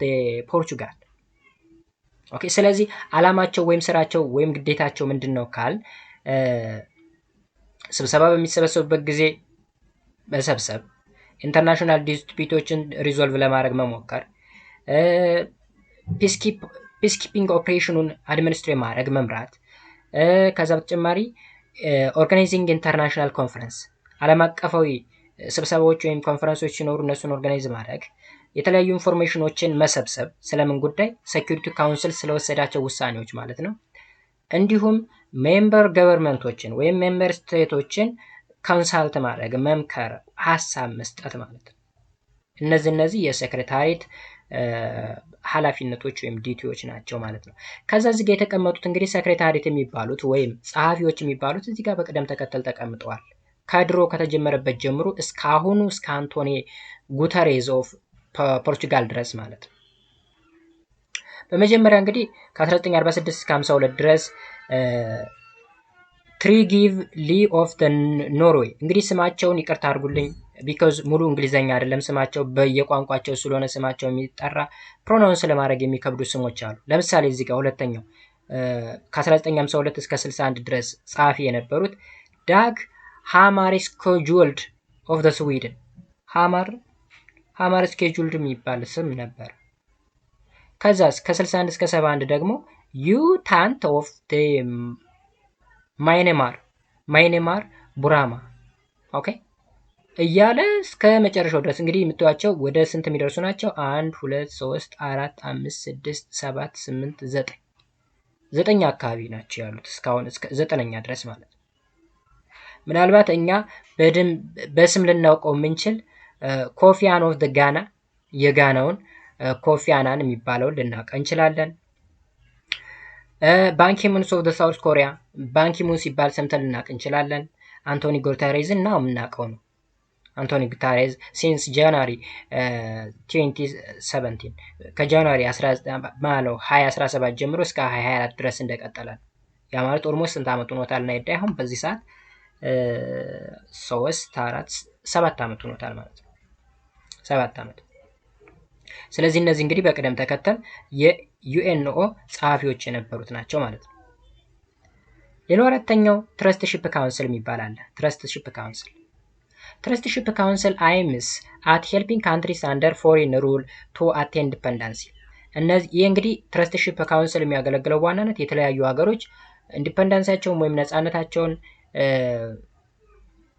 ፖርቹጋል። ኦኬ ስለዚህ አላማቸው ወይም ስራቸው ወይም ግዴታቸው ምንድን ነው ካል ስብሰባ በሚሰበሰቡበት ጊዜ መሰብሰብ፣ ኢንተርናሽናል ዲስፒቶችን ሪዞልቭ ለማድረግ መሞከር፣ ፒስኪፒንግ ኦፕሬሽኑን አድሚኒስትሬት ማድረግ መምራት፣ ከዛ በተጨማሪ ኦርጋናይዚንግ ኢንተርናሽናል ኮንፈረንስ ዓለም አቀፋዊ ስብሰባዎች ወይም ኮንፈረንሶች ሲኖሩ እነሱን ኦርጋናይዝ ማድረግ፣ የተለያዩ ኢንፎርሜሽኖችን መሰብሰብ ስለምን ጉዳይ ሴኩሪቲ ካውንስል ስለወሰዳቸው ውሳኔዎች ማለት ነው። እንዲሁም ሜምበር ገቨርንመንቶችን ወይም ሜምበር ስቴቶችን ኮንሳልት ማድረግ መምከር፣ ሀሳብ መስጠት ማለት ነው። እነዚህ የሴክሬታሪት ኃላፊነቶች ወይም ዲቲዎች ናቸው ማለት ነው። ከዛ እዚህ ጋር የተቀመጡት እንግዲህ ሴክሬታሪት የሚባሉት ወይም ጸሐፊዎች የሚባሉት እዚህ ጋር በቅደም ተከተል ተቀምጠዋል። ከድሮ ከተጀመረበት ጀምሮ እስካሁኑ እስከ አንቶኒ ጉተሬዝ ኦፍ ፖርቹጋል ድረስ ማለት ነው። በመጀመሪያ እንግዲህ ከ1946 እስከ 52 ድረስ ትሪጊቭ ሊ ኦፍ ኖርዌይ እንግዲህ ስማቸውን ይቅርታ አድርጉልኝ ቢኮዝ ሙሉ እንግሊዘኛ አይደለም ስማቸው በየቋንቋቸው ስለሆነ ስማቸው የሚጠራ ፕሮናውንስ ለማድረግ የሚከብዱ ስሞች አሉ። ለምሳሌ እዚህ ጋር ሁለተኛው ከ1952 እስከ 61 ድረስ ጸሐፊ የነበሩት ዳግ ሃማርስኬጁልድ ኦፍ ዘ ስዊድን ሃማርስኬጁልድ የሚባል ስም ነበር። ከዛስ ከ61 እስከ 71 ደግሞ ዩታንት ኦፍ ማይኔማር ቡራማ ኦኬ እያለ እስከ መጨረሻው ድረስ እንግዲህ የምታዩቸው ወደ ስንት የሚደርሱ ናቸው? 1 2 3 4 5 6 7 8 9 አካባቢ ናቸው ያሉት እስካሁን እስከ 9ኛ ድረስ ማለት ነው። ምናልባት እኛ በስም ልናውቀው የምንችል ኮፊ አናን ኦፍ ጋና የጋናውን ኮፊ አናን የሚባለውን ልናውቅ እንችላለን። ባንኪሙን ኦፍ ሳውዝ ኮሪያ ባንኪሙን ሲባል ሰምተን ልናውቅ እንችላለን። አንቶኒ ጉተሬዝ እና የምናውቀው ነው። አንቶኒ ጉተሬዝ ሲንስ ጃንዋሪ 2017 ከጃንዋሪ 2017 ጀምሮ እስከ 2024 ድረስ እንደቀጠለ ነው። ያ ማለት ኦልሞስት ስንት ዓመት ሆኖታል እና ይዳይ አሁን በዚህ ሰዓት 7 ዓመት ሆኖታል ማለት ነው። 7 ዓመት። ስለዚህ እነዚህ እንግዲህ በቅደም ተከተል የዩኤንኦ ጸሐፊዎች የነበሩት ናቸው ማለት ነው። ሌላው አራተኛው ትረስትሺፕ ካውንስል የሚባል አለ። ትረስትሺፕ ካውንስል አይምስ አት ሄልፒንግ ካንትሪስ አንደር ፎሬን ሩል ቱ አቴን ኢንዲፐንደንስ። ይህ እንግዲህ ትረስትሺፕ ካውንስል የሚያገለግለው በዋናነት የተለያዩ ሀገሮች ኢንዲፐንደንሳቸውን ወይም ነፃነታቸውን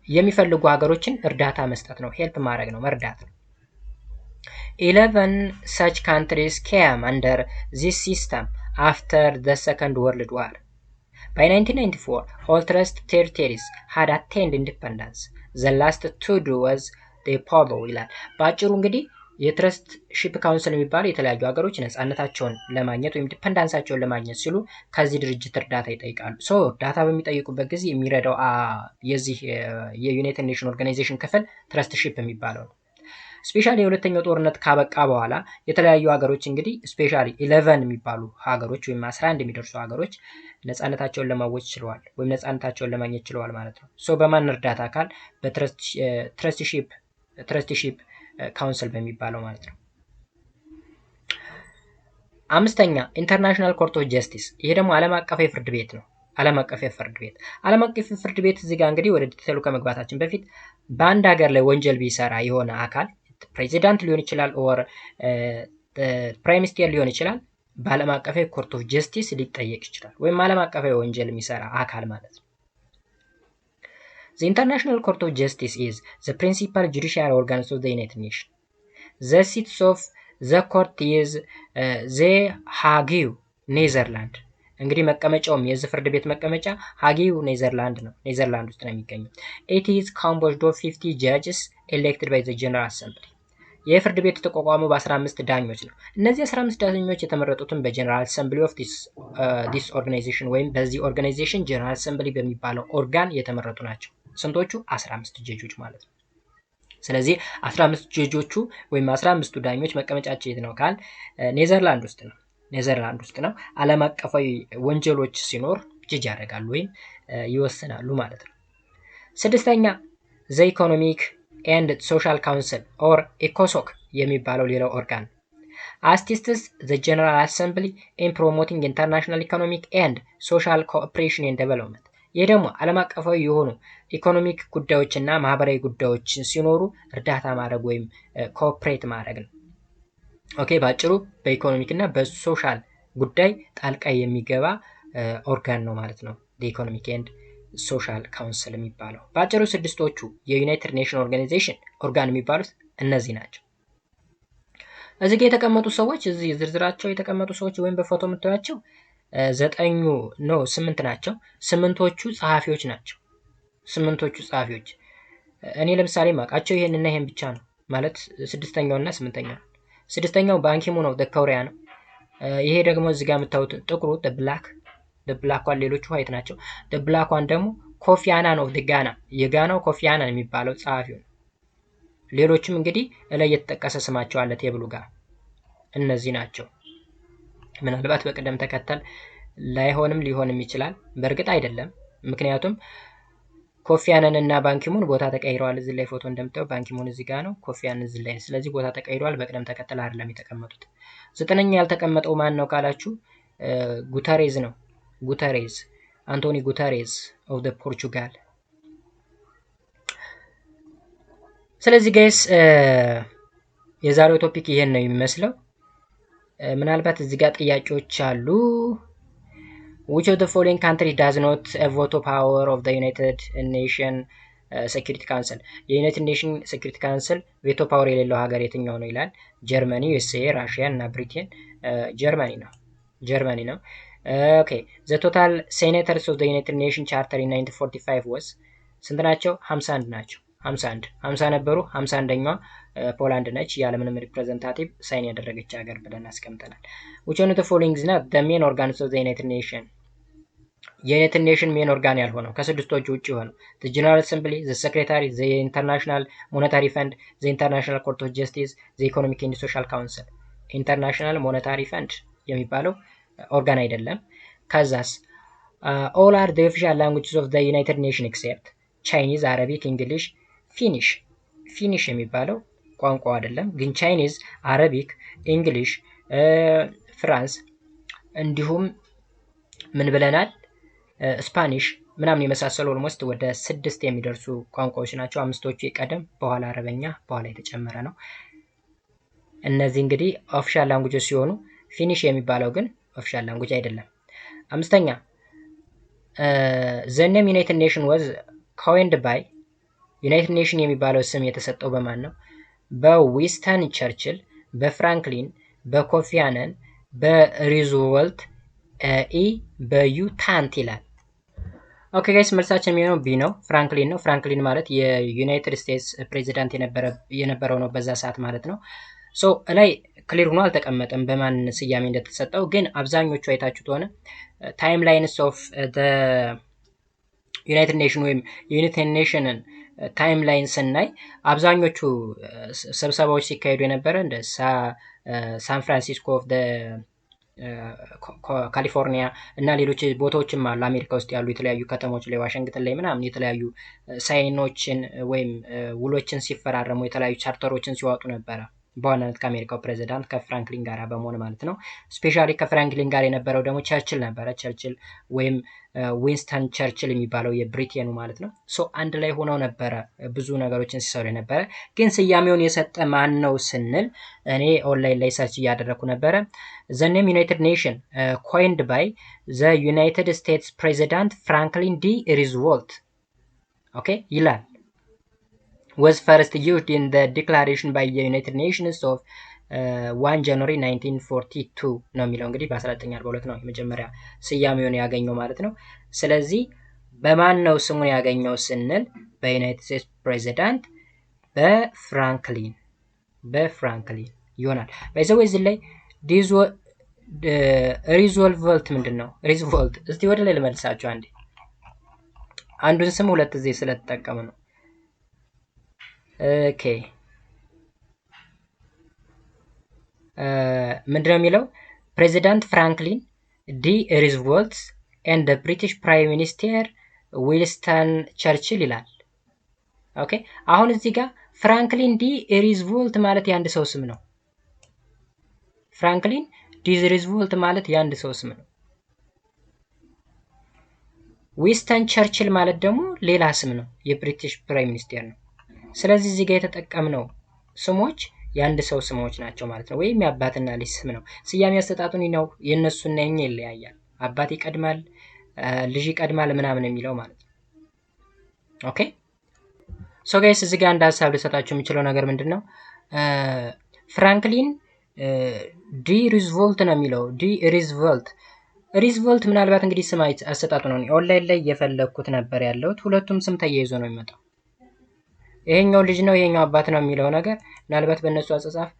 የሚፈልጉ ሀገሮችን እርዳታ መስጠት ነው። ሄልፕ ማድረግ ነው፣ መርዳት ነው። 11 such countries came under this system after the Second World War. By 1994, all trust territories had attained independence. The last to do was the bellow ይላል። በአጭሩ እንግዲህ የትረስት ሺፕ ካውንስል የሚባለው የተለያዩ ሀገሮች ነፃነታቸውን ለማግኘት ወይም ዲፐንዳንሳቸውን ለማግኘት ሲሉ ከዚህ ድርጅት እርዳታ ይጠይቃሉ። እርዳታ በሚጠይቁበት ጊዜ የሚረዳው የዚህ የዩናይትድ ኔሽን ኦርጋናይዜሽን ክፍል ትረስት ሺፕ የሚባለው ነው። ስፔሻሊ የሁለተኛው ጦርነት ካበቃ በኋላ የተለያዩ ሀገሮች እንግዲህ ስፔሻሊ 11 የሚባሉ ሀገሮች ወይም 11 የሚደርሱ ሀገሮች ነፃነታቸውን ለማወጅ ችለዋል ወይም ነፃነታቸውን ለማግኘት ችለዋል ማለት ነው። በማን እርዳታ አካል? በትረስትሺፕ ካውንስል በሚባለው ማለት ነው። አምስተኛ ኢንተርናሽናል ኮርት ኦፍ ጀስቲስ። ይሄ ደግሞ ዓለም አቀፍ ፍርድ ቤት ነው። ዓለም አቀፍ ፍርድ ቤት እዚህ ጋር እንግዲህ ወደ ዲቴሉ ከመግባታችን በፊት በአንድ ሀገር ላይ ወንጀል ቢሰራ የሆነ አካል ፕሬዚዳንት ሊሆን ይችላል ኦር ፕራይም ሚኒስቴር ሊሆን ይችላል። በዓለም አቀፍ ኮርት ኦፍ ጀስቲስ ሊጠየቅ ይችላል። ወይም ዓለም አቀፍ ወንጀል የሚሰራ አካል ማለት ነው። The International Court of Justice is the principal judicial organ of the United Nations. The seat of the court is The Hague, Netherlands. እንግዲህ መቀመጫውም የዚህ ፍርድ ቤት መቀመጫ ሀጌው ኔዘርላንድ ነው። ኔዘርላንድ ውስጥ ነው የሚገኘው። ኢት ኢዝ ኮምፖዝድ ኦፍ 50 ጃጅስ ኤሌክትድ ባይ ዘ ጀነራል አሰምብሊ። ይህ ፍርድ ቤት የተቋቋመው በ15 ዳኞች ነው። እነዚህ 15 ዳኞች የተመረጡትን በጀነራል አሰምብሊ ኦፍ ዲስ ኦርጋናይዜሽን ወይም በዚህ ኦርጋናይዜሽን ጀነራል አሰምብሊ በሚባለው ኦርጋን የተመረጡ ናቸው። ስንቶቹ? 15 ጀጆች ማለት ነው። ስለዚህ 15 ጀጆቹ ወይም 15ቱ ዳኞች መቀመጫቸው የት ነው ካል ኔዘርላንድ ውስጥ ነው። ኔዘርላንድ ውስጥ ነው። ዓለም አቀፋዊ ወንጀሎች ሲኖር ጅጅ ያደርጋሉ ወይም ይወስናሉ ማለት ነው። ስድስተኛ ዘ ኢኮኖሚክ ኤንድ ሶሻል ካውንስል ኦር ኢኮሶክ የሚባለው ሌላው ኦርጋን አሲስትስ ዘ ጀነራል አሰምብሊ ኢን ፕሮሞቲንግ ኢንተርናሽናል ኢኮኖሚክ ኤንድ ሶሻል ኮኦፕሬሽን ኤንድ ዴቨሎፕመንት። ይህ ደግሞ ዓለም አቀፋዊ የሆኑ ኢኮኖሚክ ጉዳዮችና ማህበራዊ ጉዳዮች ሲኖሩ እርዳታ ማድረግ ወይም ኮኦፕሬት ማድረግ ነው። ኦኬ፣ በአጭሩ በኢኮኖሚክ እና በሶሻል ጉዳይ ጣልቃ የሚገባ ኦርጋን ነው ማለት ነው ኢኮኖሚክ ኤንድ ሶሻል ካውንስል የሚባለው። በአጭሩ ስድስቶቹ የዩናይትድ ኔሽን ኦርጋናይዜሽን ኦርጋን የሚባሉት እነዚህ ናቸው። እዚህ ጋር የተቀመጡ ሰዎች እዚህ ዝርዝራቸው የተቀመጡ ሰዎች ወይም በፎቶ የምታዩቸው 8 ናቸው። 8ቶቹ ጸሐፊዎች ናቸው። 8ቶቹ ጸሐፊዎች እኔ ለምሳሌ ማውቃቸው ይሄንና ይሄን ብቻ ነው ማለት 6ኛውና 8ኛው። 6ኛው ባንኪሙን ኦፍ ኮሪያ ነው። ይሄ ደግሞ እዚህ ጋር የምታዩት ጥቁሩ ብላኳን ሌሎቹ ዋይት ናቸው። ብላኳን ደግሞ ኮፊ አናን ኦፍ ጋና የጋናው ኮፊ አናን የሚባለው ጸሐፊው ነው። ሌሎችም እንግዲህ እላይ የተጠቀሰ ስማቸው አለ ቴብሉ ጋር። እነዚህ ናቸው። ምናልባት በቅደም ተከተል ላይሆንም ሊሆንም ይችላል። በእርግጥ አይደለም፣ ምክንያቱም ኮፊ አናን እና ባንኪሙን ቦታ ተቀይረዋል። እዚህ ላይ ፎቶ እንደምታዩ ባንኪሙን እዚህ ጋር ነው፣ ኮፊ አናን እዚህ ላይ። ስለዚህ ቦታ ተቀይረዋል፣ በቅደም ተከተል አይደለም የተቀመጡት። 9ኛ ያልተቀመጠው ማን ነው ካላችሁ ጉተሬዝ ነው። ጉተሬዝ አንቶኒ ጉተሬዝ ኦፍ ዘ ፖርቹጋል። ስለዚህ ጋይስ የዛሬው ቶፒክ ይሄን ነው የሚመስለው። ምናልባት እዚህ ጋር ጥያቄዎች አሉ። which of the following country does not a veto power of the United Nation ሴኩሪቲ ካውንስል? የዩናይትድ ኔሽን ሴኩሪቲ ካውንስል ቬቶ ፓወር የሌለው ሀገር የትኛው ነው ይላል። ጀርመኒ፣ ዩኤስኤ፣ ራሽያ እና ብሪቴን። ጀርመኒ ነው። ኦኬ ዘ ቶታል ሴኔተርስ ኦፍ ዘ ዩናይትድ ኔሽን ቻርተር ኢን 1945 ወስ ስንት ናቸው? 51 ናቸው። 50 ነበሩ። 51ኛዋ ፖላንድ ነች፣ ያለምንም ሪፕሬዘንታቲቭ ሳይን ያደረገች ሀገር ብለን አስቀምጠናል። which one of the following is not the main organs of the United Nation? የዩናይትድ ኔሽን ሜን ኦርጋን ያልሆነው ከስድስቶቹ ውጭ የሆነው the General Assembly, the Secretary, the International Monetary Fund, the International Court of Justice, the Economic and Social Council. ኢንተርናሽናል ሞኔታሪ ፈንድ የሚባለው ኦርጋን አይደለም። ከዛስ all are the official languages of the United Nations except ቻይኒዝ፣ አረቢክ፣ እንግሊሽ፣ ፊኒሽ የሚባለው ቋንቋ አይደለም፣ ግን ቻይኒዝ፣ አረቢክ፣ እንግሊሽ፣ ፍራንስ እንዲሁም ምን ብለናል ስፓኒሽ ምናምን የመሳሰሉ ኦልሞስት ወደ 6 የሚደርሱ ቋንቋዎች ናቸው። 5ቶቹ የቀደም በኋላ አረበኛ በኋላ የተጨመረ ነው። እነዚህ እንግዲህ ኦፊሻል ላንጉጆች ሲሆኑ ፊኒሽ የሚባለው ግን ኦፊሻል ላንጉጅ አይደለም። 5ኛ the name United Nation was coined by ዩናይትድ ኔሽን የሚባለው ስም የተሰጠው በማን ነው? በዊንስተን ቸርችል፣ በፍራንክሊን፣ በኮፊ አናን፣ በሩዝቬልት በዩታንት ይላል። ኦኬ ጋይስ መልሳችን የሚሆነው ቢ ነው፣ ፍራንክሊን ነው። ፍራንክሊን ማለት የዩናይትድ ስቴትስ ፕሬዚዳንት የነበረው ነው በዛ ሰዓት ማለት ነው። ሶ ላይ ክሊር ሆኖ አልተቀመጠም በማን ስያሜ እንደተሰጠው፣ ግን አብዛኞቹ አይታችሁት ሆነ ታይም ላይንስ ኦፍ ዩናይትድ ኔሽን ወይም ዩናይትድ ኔሽንን ታይም ላይን ስናይ አብዛኞቹ ስብሰባዎች ሲካሄዱ የነበረ እንደ ሳን ፍራንሲስኮ ኦፍ ካሊፎርኒያ እና ሌሎች ቦታዎችም አሉ አሜሪካ ውስጥ ያሉ የተለያዩ ከተሞች ላይ ዋሽንግተን ላይ ምናምን የተለያዩ ሳይኖችን ወይም ውሎችን ሲፈራረሙ የተለያዩ ቻርተሮችን ሲዋጡ ነበረ በዋናነት ከአሜሪካው ፕሬዚዳንት ከፍራንክሊን ጋር በመሆን ማለት ነው። ስፔሻሊ ከፍራንክሊን ጋር የነበረው ደግሞ ቸርችል ነበረ። ቸርችል ወይም ዊንስተን ቸርችል የሚባለው የብሪቴኑ ማለት ነው። ሶ አንድ ላይ ሆነው ነበረ ብዙ ነገሮችን ሲሰሩ የነበረ። ግን ስያሜውን የሰጠ ማን ነው ስንል እኔ ኦንላይን ላይ ሰርች እያደረኩ ነበረ። ዘ ኔም ዩናይትድ ኔሽን ኮይንድ ባይ ዘ ዩናይትድ ስቴትስ ፕሬዚዳንት ፍራንክሊን ዲ ሩዝቬልት ኦኬ ይላል was first used in the declaration by the United Nations of 1 ጃንዋሪ 1942 ነው የሚለው እንግዲህ በ1942 ነው የመጀመሪያ ስያሜውን ያገኘው ማለት ነው። ስለዚህ በማን ነው ስሙን ያገኘው ስንል በዩናይትድ ስቴትስ ፕሬዚዳንት በፍራንክሊን ይሆናል። ባይዘው እዚህ ላይ ሪዞልቨልት ምንድን ነው? ሪዞልቭ እስቲ ወደ ላይ ልመልሳችሁ አንዴ። አንዱን ስም ሁለት ጊዜ ስለተጠቀሙ ነው። ኦኬ ምንድነው የሚለው? ፕሬዚዳንት ፍራንክሊን ዲ ሩዝቬልት ኤንድ ብሪቲሽ ፕራይም ሚኒስቴር ዊንስተን ቸርችል ይላል። ኦኬ አሁን እዚህ ጋር ፍራንክሊን ዲ ሩዝቬልት ማለት የአንድ ሰው ስም ነው። ፍራንክሊን ዲ ሩዝቬልት ማለት የአንድ ሰው ስም ነው። ዊንስተን ቸርችል ማለት ደግሞ ሌላ ስም ነው፣ የብሪቲሽ ፕራይም ሚኒስቴር ነው። ስለዚህ እዚህ ጋር የተጠቀምነው ስሞች የአንድ ሰው ስሞች ናቸው ማለት ነው፣ ወይም የአባትና ልጅ ስም ነው። ስያሜ አሰጣጡን ነው የነሱና የኛ ይለያያል። አባት ይቀድማል፣ ልጅ ይቀድማል ምናምን የሚለው ማለት ነው። ኦኬ ሶ ጋይስ እዚህ ጋር አንድ ሀሳብ ልሰጣችሁ የምችለው ነገር ምንድነው? ፍራንክሊን ዲ ሩዝቬልት ነው የሚለው። ዲ ሩዝቬልት ምናልባት እንግዲህ ስም አሰጣጡ ነው። ኦንላይን ላይ እየፈለግኩት ነበር ያለሁት። ሁለቱም ስም ተያይዞ ነው የሚመጣው። ይሄኛው ልጅ ነው ይሄኛው አባት ነው የሚለው ነገር ምናልባት በእነሱ አጻጻፍ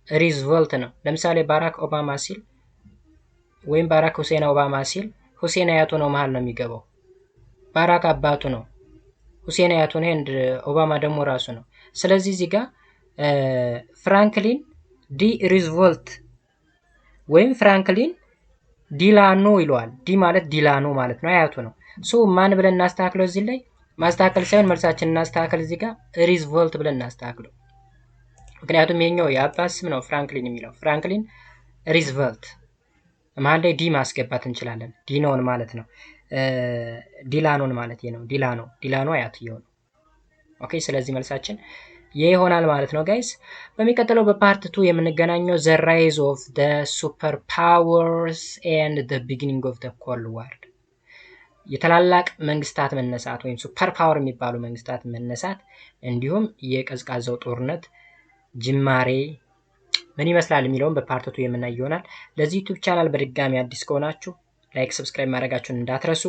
ሩዝቬልት ነው። ለምሳሌ ባራክ ኦባማ ሲል ወይም ባራክ ሁሴን ኦባማ ሲል ሁሴን አያቱ ነው መሃል ነው የሚገባው። ባራክ አባቱ ነው፣ ሁሴን አያቱ ነው፣ እንደ ኦባማ ደግሞ ራሱ ነው። ስለዚህ እዚህ ጋር ፍራንክሊን ዲ ሩዝቬልት ወይም ፍራንክሊን ዲላኖ ይለዋል። ዲ ማለት ዲላኖ ማለት ነው፣ አያቱ ነው። ሶ ማን ብለን እናስተካክለው? እዚህ ላይ ማስተካከል ሳይሆን መልሳችንን እናስተካከል። እዚህ ጋር ሩዝቬልት ብለን እናስተካክለው። ምክንያቱም ይሄኛው የአባት ስም ነው ፍራንክሊን የሚለው። ፍራንክሊን ሩዝቬልት መሀል ላይ ዲ ማስገባት እንችላለን። ዲኖን ማለት ነው፣ ዲላኖን ማለት ነው። ዲላኖ አያትየው ነው። ኦኬ ስለዚህ መልሳችን ይሆናል ማለት ነው ጋይስ። በሚቀጥለው በፓርት 2 የምንገናኘው ዘ ራይዝ ኦፍ ዘ ሱፐር ፓወርስ ኤንድ ዘ ቢጊኒንግ ኦፍ ዘ ኮልድ ዋር፣ የታላላቅ መንግስታት መነሳት ወይም ሱፐር ፓወር የሚባሉ መንግስታት መነሳት እንዲሁም የቀዝቃዛው ጦርነት ጅማሬ ምን ይመስላል የሚለውን በፓርት 2 የምናይ ይሆናል። ለዚህ ዩቲዩብ ቻናል በድጋሚ አዲስ ከሆናችሁ ላይክ፣ ሰብስክራይብ ማድረጋችሁን እንዳትረሱ።